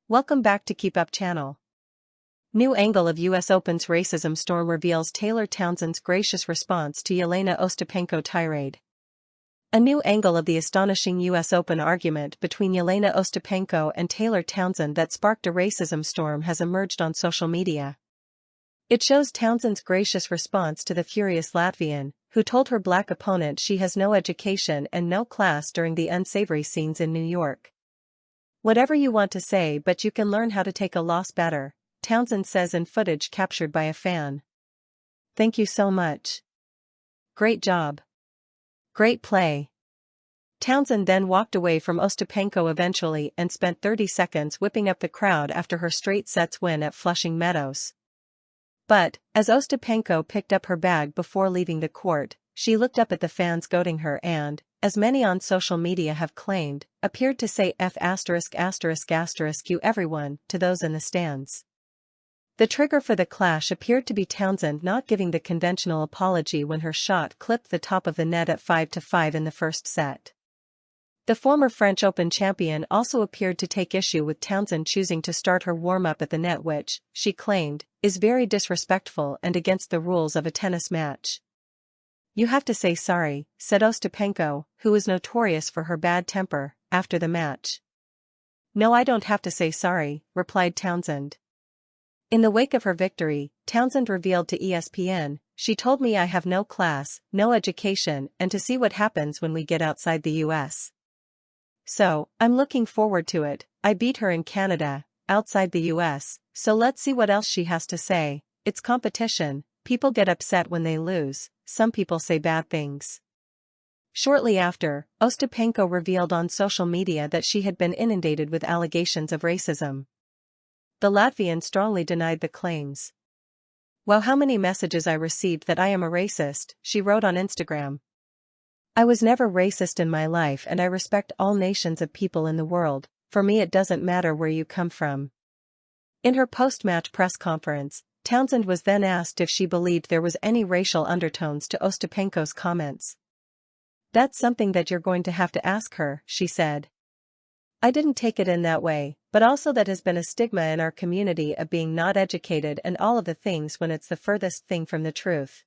Welcome back to Keep Up channel. New angle of US Open's racism storm reveals Taylor Townsend's gracious response to Jelena Ostapenko tirade. A new angle of the astonishing US Open argument between Jelena Ostapenko and Taylor Townsend that sparked a racism storm has emerged on social media. It shows Townsend's gracious response to the furious Latvian, who told her black opponent she has no education and no class during the unsavory scenes in New York. "Whatever you want to say, but you can learn how to take a loss better," Townsend says in footage captured by a fan. "Thank you so much. Great job. Great play." Townsend then walked away from Ostapenko eventually and spent 30 seconds whipping up the crowd after her straight sets win at Flushing Meadows. But, as Ostapenko picked up her bag before leaving the court, she looked up at the fans goading her and, as many on social media have claimed, appeared to say you everyone to those in the stands. The trigger for the clash appeared to be Townsend not giving the conventional apology when her shot clipped the top of the net at 5-5 in the first set. The former French Open champion also appeared to take issue with Townsend choosing to start her warm-up at the net, which, she claimed, is very disrespectful and against the rules of a tennis match. "You have to say sorry," said Ostapenko, who is notorious for her bad temper, after the match. "No, I don't have to say sorry," replied Townsend. In the wake of her victory, Townsend revealed to ESPN, "She told me I have no class, no education, and to see what happens when we get outside the US. So, I'm looking forward to it. I beat her in Canada, outside the US, so let's see what else she has to say. It's competition, people get upset when they lose, some people say bad things." Shortly after, Ostapenko revealed on social media that she had been inundated with allegations of racism. The Latvian strongly denied the claims. "Wow, how many messages I received that I am a racist," she wrote on Instagram. "I was never racist in my life and I respect all nations of people in the world. For me it doesn't matter where you come from." In her post-match press conference, Townsend was then asked if she believed there was any racial undertones to Ostapenko's comments. "That's something that you're going to have to ask her," she said. "I didn't take it in that way, but also that has been a stigma in our community of being not educated and all of the things when it's the furthest thing from the truth."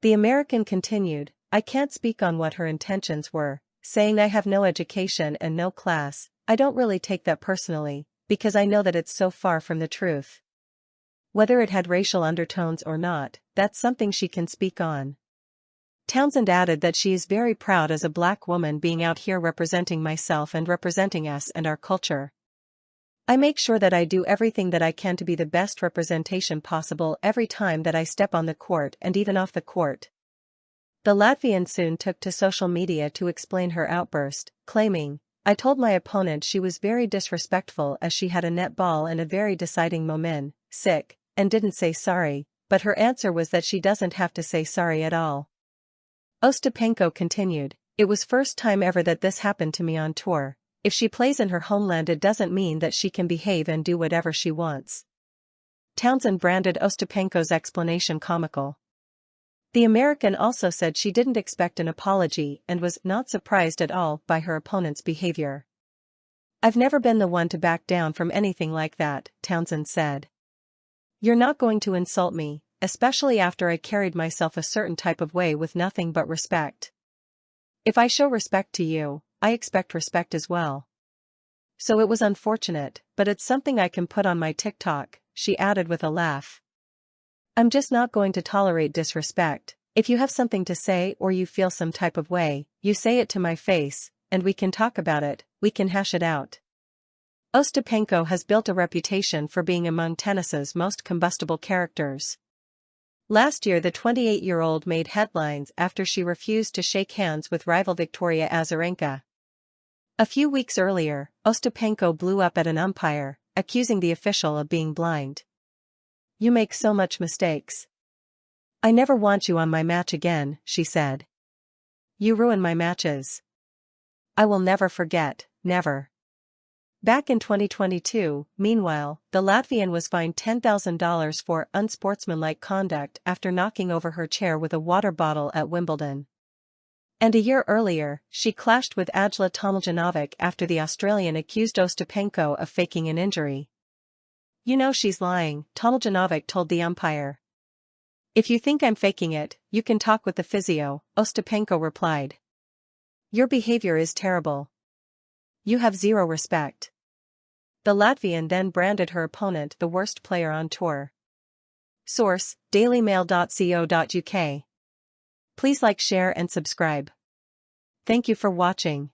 The American continued, "I can't speak on what her intentions were, saying I have no education and no class. I don't really take that personally, because I know that it's so far from the truth. Whether it had racial undertones or not, that's something she can speak on." Townsend added that she is very proud as a black woman being out here representing myself and representing us and our culture. "I make sure that I do everything that I can to be the best representation possible every time that I step on the court and even off the court." The Latvian soon took to social media to explain her outburst, claiming, "I told my opponent she was very disrespectful as she had a net ball in a very deciding moment, and didn't say sorry, but her answer was that she doesn't have to say sorry at all." Ostapenko continued, "It was first time ever that this happened to me on tour. If she plays in her homeland it doesn't mean that she can behave and do whatever she wants." Townsend branded Ostapenko's explanation comical. The American also said she didn't expect an apology and was not surprised at all by her opponent's behavior. "I've never been the one to back down from anything like that," Townsend said. "You're not going to insult me, especially after I carried myself a certain type of way with nothing but respect. If I show respect to you, I expect respect as well. So it was unfortunate, but it's something I can put on my TikTok," she added with a laugh. "I'm just not going to tolerate disrespect. If you have something to say or you feel some type of way, you say it to my face, and we can talk about it, we can hash it out." Ostapenko has built a reputation for being among tennis's most combustible characters. Last year the 28-year-old made headlines after she refused to shake hands with rival Victoria Azarenka. A few weeks earlier, Ostapenko blew up at an umpire, accusing the official of being blind. "You make so much mistakes. I never want you on my match again," she said. "You ruin my matches. I will never forget, never." Back in 2022, meanwhile, the Latvian was fined $10,000 for unsportsmanlike conduct after knocking over her chair with a water bottle at Wimbledon. And a year earlier, she clashed with Jelena Tomljanovic after the Australian accused Ostapenko of faking an injury. "You know she's lying," Tomljanovic told the umpire. "If you think I'm faking it, you can talk with the physio," Ostapenko replied. "Your behavior is terrible. You have zero respect." The Latvian then branded her opponent the worst player on tour. Source: dailymail.co.uk. Please like, share and subscribe. Thank you for watching.